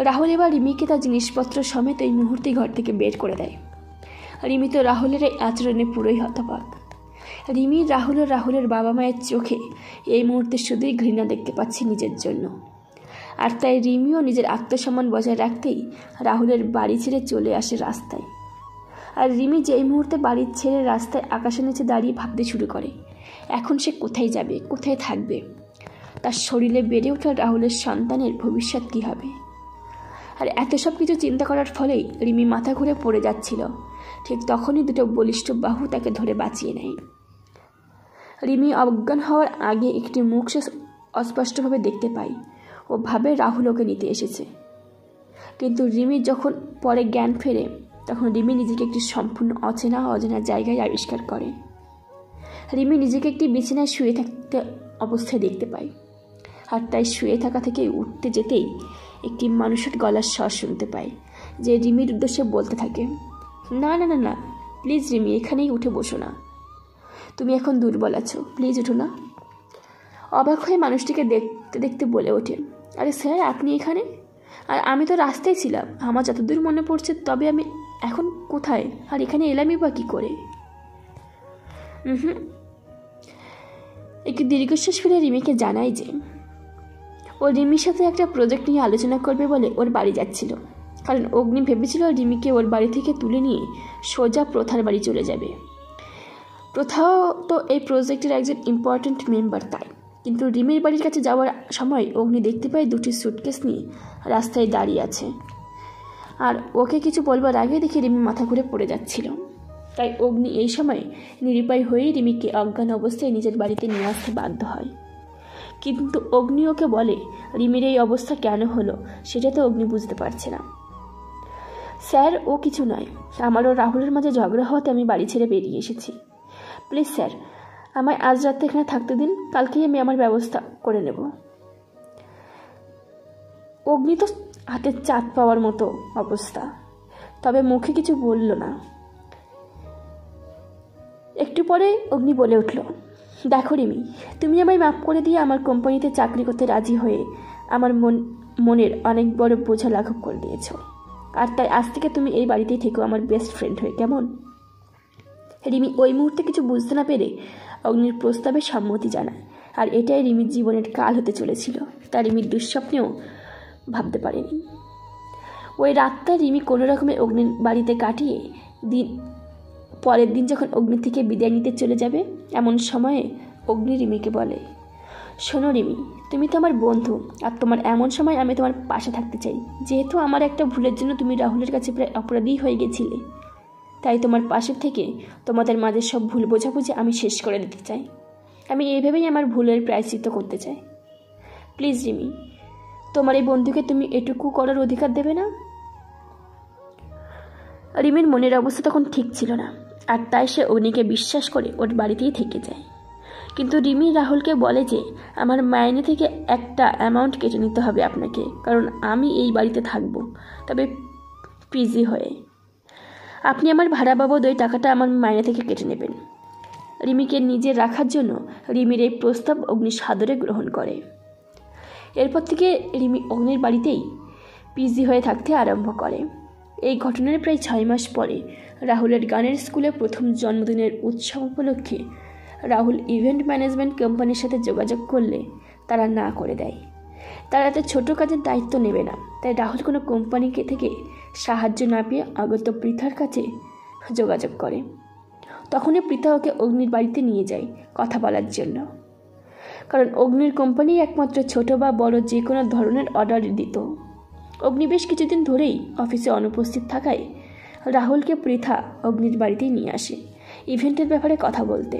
রাহুল এবার রিমিকে তার জিনিসপত্র সমেত এই মুহূর্তে ঘর থেকে বের করে দেয়। রিমি তো রাহুলের এই আচরণে পুরোই হতবাক। রিমি রাহুল ও রাহুলের বাবা মায়ের চোখে এই মুহূর্তে শুধুই ঘৃণা দেখতে পাচ্ছে নিজের জন্য। আর তাই রিমিও নিজের আত্মসম্মান বজায় রাখতেই রাহুলের বাড়ি ছেড়ে চলে আসে রাস্তায়। আর রিমি যেই মুহূর্তে বাড়ি ছেড়ে রাস্তায় আকাশের নিচে দাঁড়িয়ে ভাবতে শুরু করে এখন সে কোথায় যাবে, কোথায় থাকবে, তার শরীরে বেড়ে ওঠা রাহুলের সন্তানের ভবিষ্যৎ কী হবে। আর এত সব কিছু চিন্তা করার ফলেই রিমি মাথা ঘুরে পড়ে যাচ্ছিল। ঠিক তখনই দুটো বলিষ্ঠ বাহু তাকে ধরে বাঁচিয়ে নেয়। রিমি অজ্ঞান হওয়ার আগে একটি মুখ সে অস্পষ্টভাবে দেখতে পায় ও ভাবে রাহুল ওকে নিতে এসেছে। কিন্তু রিমি যখন পরে জ্ঞান ফেরে তখন রিমি নিজেকে একটি সম্পূর্ণ অজানা জায়গায় আবিষ্কার করে। রিমি নিজেকে একটি বিছানায় শুয়ে থাকতে অবস্থায় দেখতে পায়। আর তাই শুয়ে থাকা থেকে উঠতে যেতেই একটি মানুষের গলার স্বর শুনতে পায়, যে রিমির উদ্দেশ্যে বলতে থাকে, না না না না, প্লিজ রিমি, এখানেই উঠে বসো না, তুমি এখন দুর্বল আছো, প্লিজ উঠো না। অবাক হয়ে মানুষটিকে দেখতে দেখতে বলে ওঠে, আরে স্যার, আপনি এখানে? আর আমি তো রাস্তায় ছিলাম, আমার যতদূর মনে পড়ছে, তবে আমি এখন কোথায় আর এখানে এলামই বা কী করে? একটি দীর্ঘশ্বাস ফেলে রিমিকে জানায় যে ও রিমির সাথে একটা প্রজেক্ট নিয়ে আলোচনা করবে বলে ওর বাড়ি যাচ্ছিল। কারণ অগ্নি ভেবেছিল রিমিকে ওর বাড়ি থেকে তুলে নিয়ে সোজা প্রথার বাড়ি চলে যাবে। প্রথাও তো এই প্রজেক্টের একজন ইম্পর্ট্যান্ট মেম্বার, তাই। কিন্তু রিমির বাড়ির কাছে যাওয়ার সময় অগ্নি দেখতে পায় দুটি সুটকেস নিয়ে রাস্তায় দাঁড়িয়ে আছে। আর ওকে কিছু বলবার আগে দেখে রিমি মাথা ঘুরে পড়ে যাচ্ছিল। তাই অগ্নি এই সময় নিরুপায় হয়েই রিমিকে অজ্ঞান অবস্থায় নিজের বাড়িতে নিয়ে আসতে বাধ্য হয়। কিন্তু অগ্নি ওকে বলে রিমির এই অবস্থা কেন হলো সেটা তো অগ্নি বুঝতে পারছে না। স্যার, ও কিছু নয়, আমারও রাহুলের মাঝে ঝগড়া হওয়াতে আমি বাড়ি ছেড়ে বেরিয়ে এসেছি। প্লিজ স্যার, আমায় আজ রাতে এখানে থাকতে দিন, কালকেই আমি আমার ব্যবস্থা করে নেব। অগ্নি তো হাতের চাঁদ পাওয়ার মতো অবস্থা, তবে মুখে কিছু বলল না। একটু পরে অগ্নি বলে উঠল, দেখো রিমি, তুমি আমায় মাফ করে দিয়ে আমার কোম্পানিতে চাকরি করতে রাজি হয়ে আমার মনের অনেক বড় বোঝা লাঘব করে দিয়েছ। আর তাই আজ থেকে তুমি এই বাড়িতেই থেকো আমার বেস্ট ফ্রেন্ড হয়ে, কেমন? রিমি ওই মুহূর্তে কিছু বুঝতে না পেরে অগ্নির প্রস্তাবে সম্মতি জানায়। আর এটাই রিমির জীবনের কাল হতে চলেছিল, তা রিমির দুঃস্বপ্নেও ভাবতে পারেনি। ওই রাতটা রিমি কোনো রকমে অগ্নির বাড়িতে কাটিয়ে পরের দিন যখন অগ্নি থেকে বিদায় নিতে চলে যাবে, এমন সময়ে অগ্নি রিমিকে বলে, শোনো রিমি, তুমি তো আমার বন্ধু, আর তোমার এমন সময় আমি তোমার পাশে থাকতে চাই। যেহেতু আমার একটা ভুলের জন্য তুমি রাহুলের কাছে প্রায় অপরাধী হয়ে গেছিলে, তাই তোমার পাশে থেকে তোমাদের মাঝে সব ভুল বোঝাবুঝি আমি শেষ করে দিতে চাই। আমি এইভাবেই আমার ভুলের প্রায়শ্চিত্ত করতে চাই। প্লিজ রিমি, তোমার এই বন্ধুকে তুমি এটুকু করার অধিকার দেবে না? রিমির মনের অবস্থা তখন ঠিক ছিল না, আর তাই সে অগ্নিকে বিশ্বাস করে ওর বাড়িতেই থেকে যায়। কিন্তু রিমি রাহুলকে বলে যে আমার মাইনে থেকে একটা অ্যামাউন্ট কেটে নিতে হবে আপনাকে, কারণ আমি এই বাড়িতে থাকব, তবে পিজি হয়ে। আপনি আমার ভাড়া বাবদ ওই টাকাটা আমার মাইনে থেকে কেটে নেবেন। রিমিকে নিজে রাখার জন্য রিমির এই প্রস্তাব অগ্নি সাদরে গ্রহণ করে। এরপর থেকে রিমি অগ্নির বাড়িতেই পিজি হয়ে থাকতে আরম্ভ করে। এই ঘটনার প্রায় 6 মাস পরে রাহুলের গানের স্কুলে প্রথম জন্মদিনের উৎসব উপলক্ষে রাহুল ইভেন্ট ম্যানেজমেন্ট কোম্পানির সাথে যোগাযোগ করলে তারা না করে দেয়। তারা এত ছোটো কাজের দায়িত্ব নেবে না, তাই রাহুল কোনো কোম্পানিকে থেকে সাহায্য না পেয়ে আগত পৃথার কাছে যোগাযোগ করে। তখনই পৃথা ওকে অগ্নির বাড়িতে নিয়ে যায় কথা বলার জন্য, কারণ অগ্নির কোম্পানি একমাত্র ছোট বা বড় যে কোনো ধরনের অর্ডার দিত। অগ্নি বেশ কিছুদিন ধরেই অফিসে অনুপস্থিত থাকায় রাহুলকে পৃথা অগ্নির বাড়িতেই নিয়ে আসে ইভেন্টের ব্যাপারে কথা বলতে।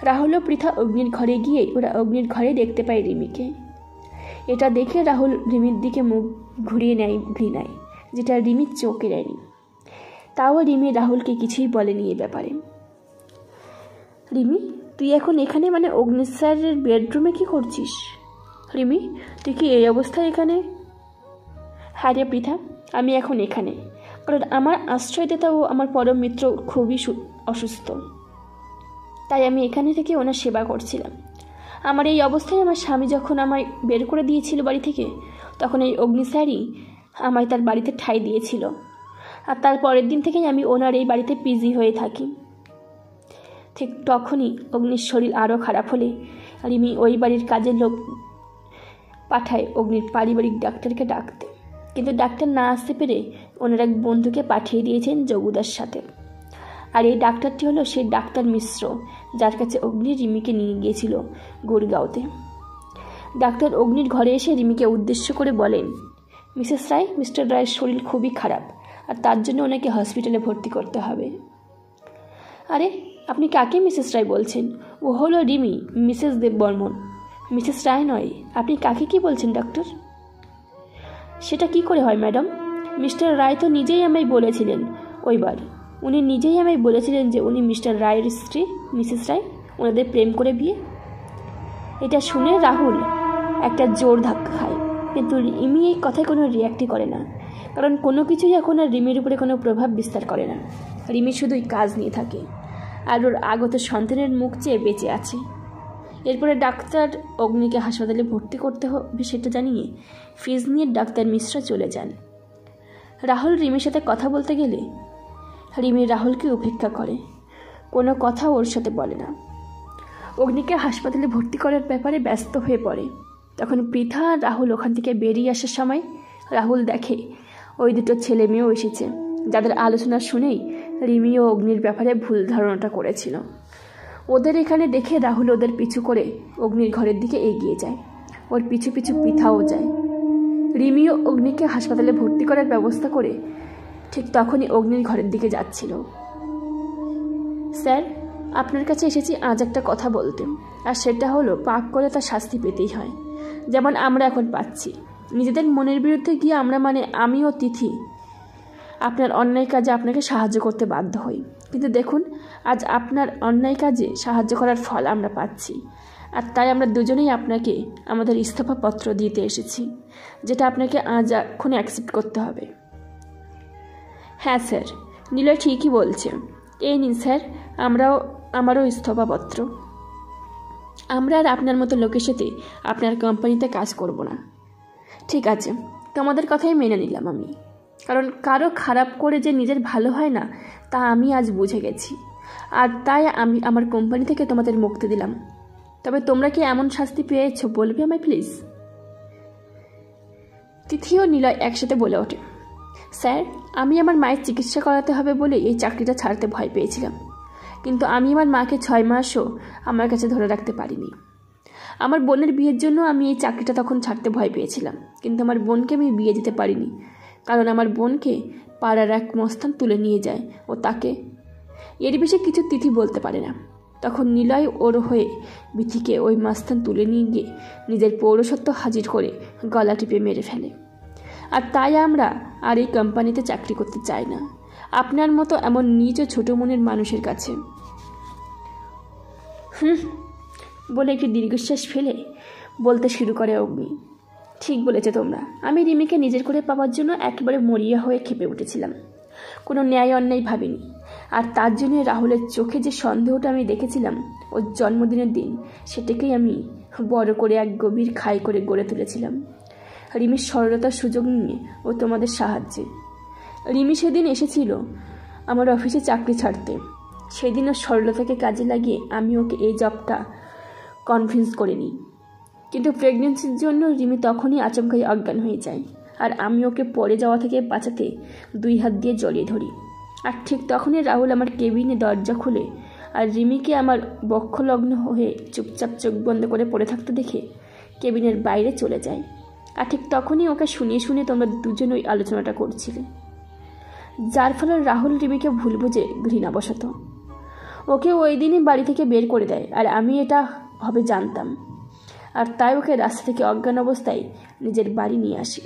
রাহুল ও পৃথা অগ্নির ঘরে গিয়ে ওরা অগ্নির ঘরে দেখতে পায় রিমিকে। এটা দেখে রাহুল রিমির দিকে মুখ ঘুরিয়ে নেয় ঘৃণায়, যেটা রিমির চোখে নেয়নি। তাও রিমি রাহুলকে কিছুই বলেনি এ ব্যাপারে। রিমি, তুই এখন এখানে, মানে অগ্নি স্যারের বেডরুমে কি করছিস? রিমি, তুই কি এই অবস্থায় এখানে? হ্যাঁ রে পৃথা, আমি এখন এখানে কারণ আমার আশ্রয়দাতা ও আমার পরম মিত্র খুবই অসুস্থ, তাই আমি এখানে থেকে ওনার সেবা করছিলাম। আমার এই অবস্থায় আমার স্বামী যখন আমায় বের করে দিয়েছিল বাড়ি থেকে, তখন এই অগ্নি স্যারই আমায় তার বাড়িতে ঠাঁই দিয়েছিল, আর তার পরের দিন থেকেই আমি ওনার এই বাড়িতে পিজি হয়ে থাকি। ঠিক তখনই অগ্নির শরীর আরও খারাপ হলে রিমি ওই বাড়ির কাজের লোক পাঠায় অগ্নির পারিবারিক ডাক্তারকে ডাকতে, কিন্তু ডাক্তার না আসতে পেরে ওনার এক বন্ধুকে পাঠিয়ে দিয়েছেন যোগুদার সাথে। আর এই ডাক্তারটি হলো সেই ডাক্তার মিশ্র, যার কাছে অগ্নি রিমিকে নিয়ে গিয়েছিল গুড়গাঁওতে। ডাক্তার অগ্নির ঘরে এসে রিমিকে উদ্দেশ্য করে বলেন, মিসেস রায়, মিস্টার রায়ের শরীর খুবই খারাপ, আর তার জন্য ওনাকে হসপিটালে ভর্তি করতে হবে। আরে আপনি কাকে মিসেস রায় বলছেন? ও হলো রিমি, মিসেস দেববর্মন, মিসেস রায় নয়। আপনি কাকে কি বলছেন ডাক্তার? সেটা কি করে হয় ম্যাডাম? মিস্টার রায় তো নিজেই আমায় বলেছিলেন, ওইবার উনি নিজেই আমায় বলেছিলেন যে উনি মিস্টার রায়ের স্ত্রী মিসেস রায়, ওনাদের প্রেম করে বিয়ে। এটা শুনে রাহুল একটা জোর ধাক্কা খায়, কিন্তু রিমি এই কথায় কোনো রিয়াক্টই করে না, কারণ কোনো কিছুই এখন আর রিমির উপরে কোনো প্রভাব বিস্তার করে না। রিমি শুধুই কাজ নিয়ে থাকে আর ওর আগত সন্তানের মুখ চেয়ে বেঁচে আছে। এরপরে ডাক্তার অগ্নিকে হাসপাতালে ভর্তি করতে হবে সেটা জানিয়ে ফিজ নিয়ে ডাক্তার মিশ্রা চলে যান। রাহুল রিমির সাথে কথা বলতে গেলে রিমি রাহুলকে উপেক্ষা করে, কোনো কথা ওর সাথে বলে না। অগ্নিকে হাসপাতালে ভর্তি করার ব্যাপারে ব্যস্ত হয়ে পড়ে। তখন পৃথা আর রাহুল ওখান থেকে বেরিয়ে আসার সময় রাহুল দেখে ওই দুটো ছেলে মেয়েও এসেছে, যাদের আলোচনা শুনেই রিমি ও অগ্নির ব্যাপারে ভুল ধারণাটা করেছিল। ওদের এখানে দেখে রাহুল ওদের পিছু করে অগ্নির ঘরের দিকে এগিয়ে যায়, ওর পিছু পিছু পৃথাও যায়। রিমি ও অগ্নিকে হাসপাতালে ভর্তি করার ব্যবস্থা করে ঠিক তখনই অগ্নির ঘরের দিকে যাচ্ছিল। স্যার, আপনার কাছে এসেছি আজ একটা কথা বলতে, আর সেটা হলো পাপ করে তার শাস্তি পেতেই হয়, যেমন আমরা এখন পাচ্ছি। নিজেদের মনের বিরুদ্ধে গিয়ে আমরা, মানে আমি ও তিথি, আপনার অন্যায় কাজে আপনাকে সাহায্য করতে বাধ্য হই, কিন্তু দেখুন আজ আপনার অন্যায় কাজে সাহায্য করার ফল আমরা পাচ্ছি, আর তাই আমরা দুজনেই আপনাকে আমাদের ইস্তফাপত্র দিতে এসেছি, যেটা আপনাকে আজ এখনই অ্যাকসেপ্ট করতে হবে। হ্যাঁ স্যার, নিলয় ঠিকই বলছে। এই নিন স্যার, আমারও ইস্তফাপত্র। আমরা আর আপনার মতো লোকের সাথে আপনার কোম্পানিতে কাজ করব না। ঠিক আছে, তোমাদের কথাই মেনে নিলাম আমি, কারণ কারো খারাপ করে যে নিজের ভালো হয় না তা আমি আজ বুঝে গেছি, আর তাই আমি আমার কোম্পানি থেকে তোমাদের মুক্তি দিলাম। তবে তোমরা কি এমন শাস্তি পেয়েছো বলবে আমায় প্লিজ? তিথি ও নিলয় একসাথে বলে ওঠে, স্যার, আমি আমার মায়ের চিকিৎসা করাতে হবে বলে এই চাকরিটা ছাড়তে ভয় পেয়েছিলাম, কিন্তু আমি আমার মাকে 6 মাসও আমার কাছে ধরে রাখতে পারিনি। আমার বোনের বিয়ের জন্য আমি এই চাকরিটা তখন ছাড়তে ভয় পেয়েছিলাম, কিন্তু আমার বোনকে আমি বিয়ে দিতে পারিনি, কারণ আমার বোনকে পাড়ার এক মস্তান তুলে নিয়ে যায় ও তাকে। এর বেশি কিছু তিথি বলতে পারে না। তখন নিলয় ওর হয়ে বিথিকে ওই মস্তান তুলে নিয়ে গিয়ে নিজের পৌরসত্ব হাজির করে গলা টিপে মেরে ফেলে। আর তাই আমরা আর এই কোম্পানিতে চাকরি করতে চাই না আপনার মতো এমন নিজ ও ছোটো মনের মানুষের কাছে। বলে একটি দীর্ঘশ্বাস ফেলে বলতে শুরু করে অগ্নি, ঠিক বলেছে তোমরা। আমি রিমিকে নিজের করে পাওয়ার জন্য একেবারে মরিয়া হয়ে খেপে উঠেছিলাম, কোনো ন্যায় অন্যায় ভাবিনি। আর তার জন্য রাহুলের চোখে যে সন্দেহটা আমি দেখেছিলাম ওর জন্মদিনের দিন, সেটাকেই আমি বড় করে এক গভীর খাই করে গড়ে তুলেছিলাম রিমির সরলতার সুযোগ নিয়ে ও তোমাদের সাহায্যে। রিমি সেদিন এসেছিল আমার অফিসে চাকরি ছাড়তে, সেদিন ওর সরলতাকে কাজে লাগিয়ে আমি ওকে এই জবটা কনভিন্স করে নিই। কিন্তু প্রেগনেন্সির জন্য রিমি তখনই আচমকাই অজ্ঞান হয়ে যায়, আর আমি ওকে পড়ে যাওয়া থেকে বাঁচাতে 2 হাত দিয়ে জড়িয়ে ধরি। আর ঠিক তখনই রাহুল আমার কেবিনে দরজা খুলে আর রিমিকে আমার বক্ষলগ্ন হয়ে চুপচাপ চোখ বন্ধ করে পড়ে থাকতে দেখে কেবিনের বাইরে চলে যায়। আর ঠিক তখনই ওকে শুনিয়ে তোমরা দুজন ওই আলোচনাটা করছিলে, যার ফলে রাহুল রিমিকে ভুল বুঝে ঘৃণাবশত ওকে ওই দিনই বাড়ি থেকে বের করে দেয়। আর আমি এটা হবে জানতাম, আর তাই ওকে রাস্তা থেকে অজ্ঞান অবস্থায় নিজের বাড়ি নিয়ে আসি।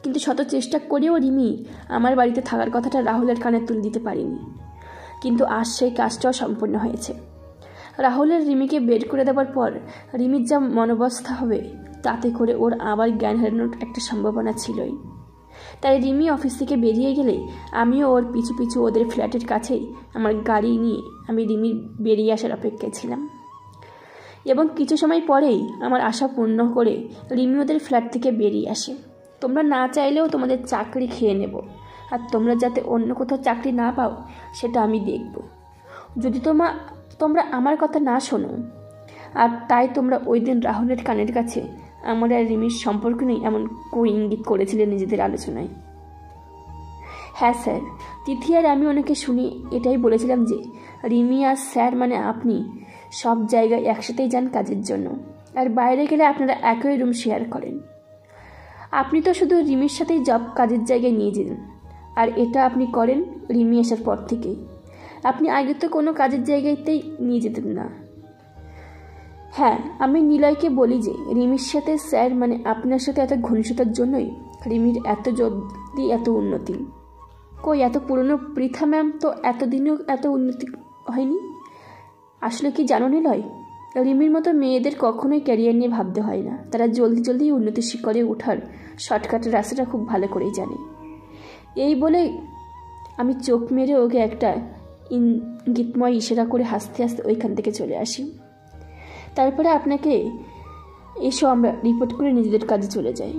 কিন্তু শত চেষ্টা করেও রিমি আমার বাড়িতে থাকার কথাটা রাহুলের কানে তুলে দিতে পারিনি। কিন্তু আজ সেই কাজটাও সম্পূর্ণ হয়েছে। রাহুলের রিমিকে বের করে দেওয়ার পর রিমির যা মনোবস্থা হবে তাতে করে ওর আবার জ্ঞান হারানোর একটা সম্ভাবনা ছিলই। তাই রিমি অফিস থেকে বেরিয়ে গেলে আমিও ওর পিছু পিছু ওদের ফ্ল্যাটের কাছেই আমার গাড়ি নিয়ে আমি রিমির বেরিয়ে আসার অপেক্ষায় ছিলাম। এবং কিছু সময় পরেই আমার আশা পূর্ণ করে রিমি ওদের ফ্ল্যাট থেকে বেরিয়ে আসে। তোমরা না চাইলেও তোমাদের চাকরি খেয়ে নেব, আর তোমরা যাতে অন্য কোথাও চাকরি না পাও সেটা আমি দেখব, যদি তোমরা আমার কথা না শোনো। আর তাই তোমরা ওই দিন রাহুলের কানের কাছে আমার আর রিমির সম্পর্ক নেই এমন ইঙ্গিত করেছিলে নিজেদের আলোচনায়। হ্যাঁ স্যার, তিথি আর আমি অনেকে শুনি এটাই বলেছিলাম যে রিমি আর স্যার মানে আপনি সব জায়গায় একসাথেই যান কাজের জন্য, আর বাইরে গেলে আপনারা একই রুম শেয়ার করেন। আপনি তো শুধু রিমির সাথেই জব কাজের জায়গায় নিয়ে যেতেন, আর এটা আপনি করেন রিমি আসার পর থেকেই। আপনি আগে তো কোনো কাজের জায়গাতেই নিয়ে যেতেন না। হ্যাঁ, আমি নিলয়কে বলি যে রিমির সাথে স্যার মানে আপনার সাথে এত ঘনিষ্ঠতার জন্যই রিমির এত জলদি এত উন্নতি। কই এত পুরনো পৃথা ম্যাম তো এতদিনেও এত উন্নতি হয়নি। আসলে কি জানো নিলয়, রিমির মতো মেয়েদের কখনোই ক্যারিয়ার নিয়ে ভাবতে হয় না। তারা জলদি উন্নতির শিখরে ওঠার শর্টকাটের রাস্তাটা খুব ভালো করেই জানে। এই বলে আমি চোখ মেরে ওকে একটা ইঙ্গিতময় ইশারা করে হাসতে হাসতে ওইখান থেকে চলে আসি। তারপরে আপনাকে এসো আমরা রিপোর্ট করে নিজেদের কাজে চলে যাই।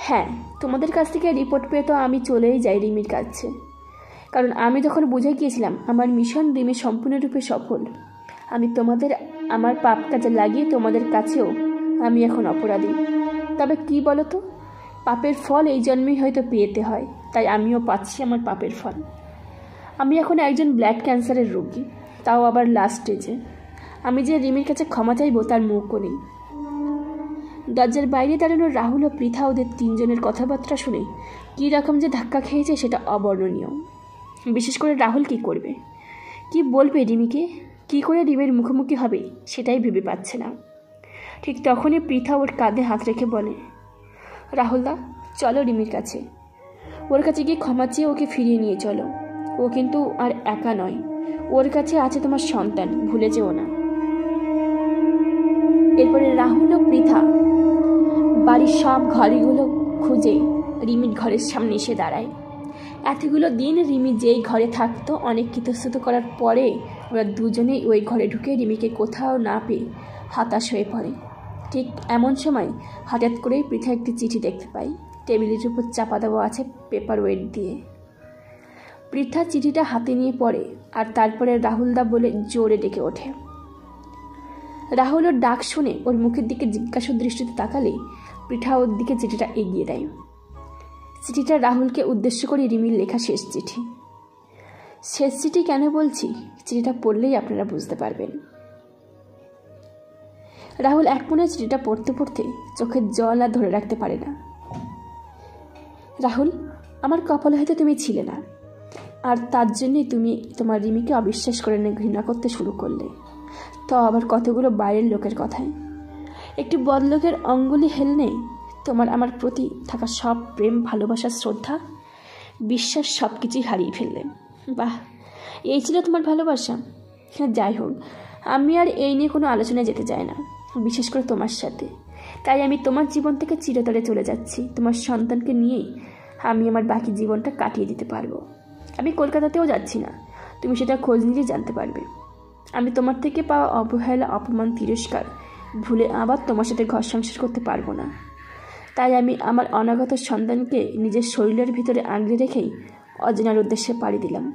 হ্যাঁ, তোমাদের কাছ থেকে রিপোর্ট পেয়ে তো আমি চলেই যাই রিমির কাছে, কারণ আমি যখন বুঝে গিয়েছিলাম আমার মিশন রিমি সম্পূর্ণরূপে সফল। আমি তোমাদের আমার পাপ কাজে লাগিয়ে তোমাদের কাছেও আমি এখন অপরাধী। তবে কি বলো তো, পাপের ফল এই জন্মেই হয়তো পেতে হয়, তাই আমিও পাচ্ছি আমার পাপের ফল। আমি এখন একজন ব্লাড ক্যান্সারের রোগী, তাও আবার লাস্ট স্টেজে। আমি যে রিমির কাছে ক্ষমা চাইবো তার মুখও নেই। দরজার বাইরে দাঁড়ানো রাহুল ও পৃথা ওদের 3 জনের কথাবার্তা শুনে কী রকম যে ধাক্কা খেয়েছে সেটা অবর্ণনীয়। বিশেষ করে রাহুল কি করবে, কি বলবে রিমিকে, কি করে রিমির মুখোমুখি হবে সেটাই ভেবে পাচ্ছে না। ঠিক তখনই পৃথা ওর কাঁধে হাত রেখে বলে, রাহুলদা চলো রিমির কাছে, ওর কাছে গিয়ে ক্ষমা চেয়ে ওকে ফিরিয়ে নিয়ে চলো। ও কিন্তু আর একা নয়, ওর কাছে আছে তোমার সন্তান, ভুলে যেও না। এরপরে রাহুল ও পৃথা বাড়ির সব ঘরগুলো খুঁজে রিমির ঘরের সামনে এসে দাঁড়ায়। এতগুলো দিন রিমি যেই ঘরে থাকতো, অনেক ইতস্তত করার পরে ওরা দুজনেই ওই ঘরে ঢুকে রিমিকে কোথাও না পেয়ে হতাশ হয়ে পড়ে। ঠিক এমন সময় হঠাৎ করেই পৃথা একটি চিঠি দেখতে পাই, টেবিলের উপর চাপা দেওয়া আছে পেপার ওয়েট দিয়ে। পৃথা চিঠিটা হাতে নিয়ে পড়ে আর তারপরে রাহুলদা বলে জোরে ডেকে ওঠে। রাহুল ওর ডাক শুনে ওর মুখের দিকে জিজ্ঞাসা দৃষ্টিতে তাকালে পৃথা ওর দিকে চিঠিটা এগিয়ে দেয়। চিঠিটা রাহুলকে উদ্দেশ্য করে রিমির লেখা শেষ চিঠি। শেষ চিঠি কেন বলছি, চিঠিটা পড়লেই আপনারা বুঝতে পারবেন। রাহুল এক মনে চিঠিটা পড়তে পড়তে চোখের জল আর ধরে রাখতে পারে না। রাহুল, আমার কপালে হয়তো তুমি ছিলে না, আর তার জন্যই তুমি তোমার রিমিকে অবিশ্বাস করে ঘৃণা করতে শুরু করলে। তো আবার কতগুলো বাইরের লোকের কথায় একটি বদলোকের অঙ্গুলি হেলনে তোমার আমার প্রতি থাকা সব প্রেম, ভালোবাসা, শ্রদ্ধা, বিশ্বাস সব কিছুই হারিয়ে ফেললে। বাহ, এই ছিল তোমার ভালোবাসা? যাই হোক, আমি আর এই নিয়ে কোনো আলোচনায় যেতে চাই না, বিশেষ করে তোমার সাথে। তাই আমি তোমার জীবন থেকে চিরতরে চলে যাচ্ছি। তোমার সন্তানকে নিয়েই আমি আমার বাকি জীবনটা কাটিয়ে দিতে পারবো। আমি কলকাতাতেও যাচ্ছি না, তুমি সেটা খোঁজ নিয়ে জানতে পারবে। আমি তোমার থেকে পাওয়া অবহেলা, অপমান, তিরস্কার ভুলে আবার তোমার সাথে ঘর সংসার করতে পারবো না। তাই আমি আমার অনাগত সন্তানকে নিজের শরীরের ভিতরে আঁকড়ে রেখেই অজানার উদ্দেশ্যে পাড়ি দিলাম।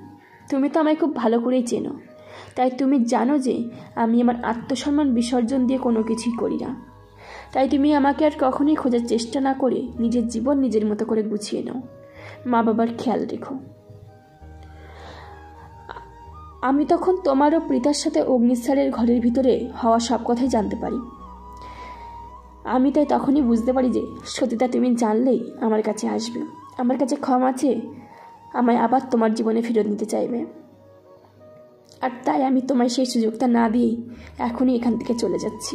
তুমি তো আমায় খুব ভালো করেই চেনো, তাই তুমি জানো যে আমি আমার আত্মসম্মান বিসর্জন দিয়ে কোনো কিছুই করি না। তাই তুমি আমাকে আর কখনোই খোঁজার চেষ্টা না করে নিজের জীবন নিজের মতো করে গুছিয়ে নাও। মা বাবার খেয়াল রেখো। আমি তখন তোমারও পৃথার সাথে অগ্নিস্বারের ঘরের ভিতরে হওয়া সব কথাই জানতে পারি। আমি তাই তখনই বুঝতে পারি যে সত্যিটা তুমি জানলেই আমার কাছে আসবে, আমার কাছে ক্ষমা চেয়ে আমায় আবার তোমার জীবনে ফেরত নিতে চাইবে। আর তাই আমি তোমায় সেই সুযোগটা না দিয়েই এখনই এখান থেকে চলে যাচ্ছি।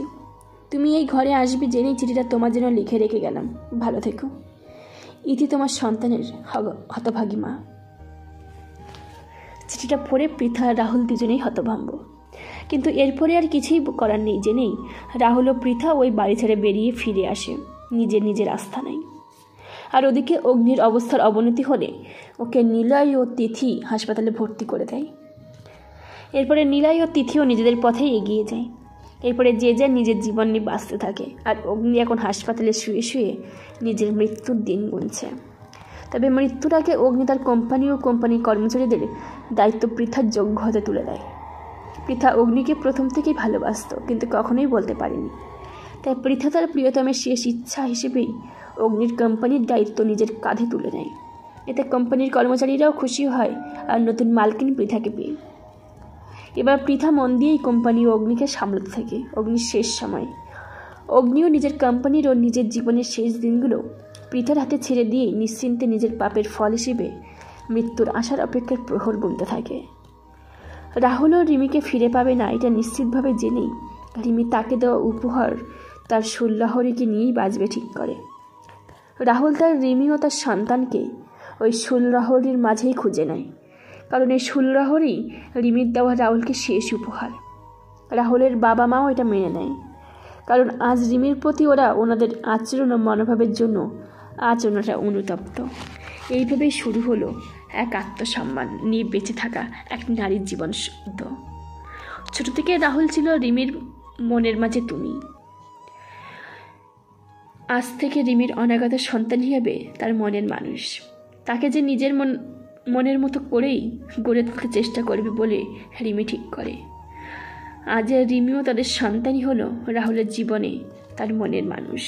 তুমি এই ঘরে আসবে জেনেই চিঠিটা তোমার জন্য লিখে রেখে গেলাম। ভালো থেকো। ইতি, তোমার সন্তানের হতভাগী মা। চিঠিটা পড়ে পৃথা আর রাহুল দুজনেই হতভম্ব, কিন্তু এরপরে আর কিছুই করার নেই জেনেই রাহুল ও পৃথা ওই বাড়ি ছেড়ে বেরিয়ে ফিরে আসে নিজের আস্থানায়। আর ওদিকে অগ্নির অবস্থার অবনতি হলে ওকে নিলয় ও তিথি হাসপাতালে ভর্তি করে দেয়। এরপরে নিলয় ও তিথিও নিজেদের পথেই এগিয়ে যায়। এরপরে যে যা নিজের জীবন নিয়ে বাঁচতে থাকে, আর অগ্নি এখন হাসপাতালে শুয়ে শুয়ে নিজের মৃত্যুর দিন গুনছে। তবে মৃত্যুর আগে অগ্নি তার কোম্পানি ও কোম্পানির কর্মচারীদের দায়িত্ব পৃথার যোগ্য হতে তুলে দেয়। পৃথা অগ্নিকে প্রথম থেকেই ভালোবাসত, কিন্তু কখনোই বলতে পারেনি। তাই পৃথা তার প্রিয়তমের শেষ ইচ্ছা হিসেবেই অগ্নির কোম্পানির দায়িত্ব নিজের কাঁধে তুলে নেয়। এতে কোম্পানির কর্মচারীরাও খুশি হয় আর নতুন মালকিন পৃথাকে পেয়ে। এবার পৃথা মন দিয়েই কোম্পানি ও অগ্নিকে সামলাতে থাকে অগ্নির শেষ সময়। অগ্নিও নিজের কোম্পানির ও নিজের জীবনের শেষ দিনগুলো পৃথার হাতে ছেড়ে দিয়ে নিশ্চিন্তে নিজের পাপের ফল হিসেবে মৃত্যুর আশার অপেক্ষার প্রহর গুনতে থাকে। রাহুলও রিমিকে ফিরে পাবে না এটা নিশ্চিতভাবে জেনেই রিমি তাকে দেওয়া উপহার তার সুললহরীকে নিয়েই বাঁচবে ঠিক করে। রাহুল তার রিমি ও তার সন্তানকে ওই সুললহরীর মাঝেই খুঁজে নেয়, কারণ এই সুললহরী রিমির দেওয়া রাহুলকে শেষ উপহার। রাহুলের বাবা মাও এটা মেনে নেয়, কারণ আজ রিমির প্রতি ওরা ওনাদের আচরণ ও মনোভাবের জন্য আজ ওনারা অনুতপ্ত। এইভাবেই শুরু হলো এক আত্মসম্মান নিয়ে বেঁচে থাকা এক নারীর জীবন শুদ্ধ। ছোট থেকে রাহুল ছিল রিমির মনের মাঝে তুমি। আজ থেকে রিমির অনাগত সন্তান হিসেবে তার মনের মানুষ। তাকে যে নিজের মনের মতো করেই গড়ে তুলতে চেষ্টা করবে বলে রিমি ঠিক করে। আজ রিমিও তাদের সন্তানই হলো রাহুলের জীবনে তার মনের মানুষ।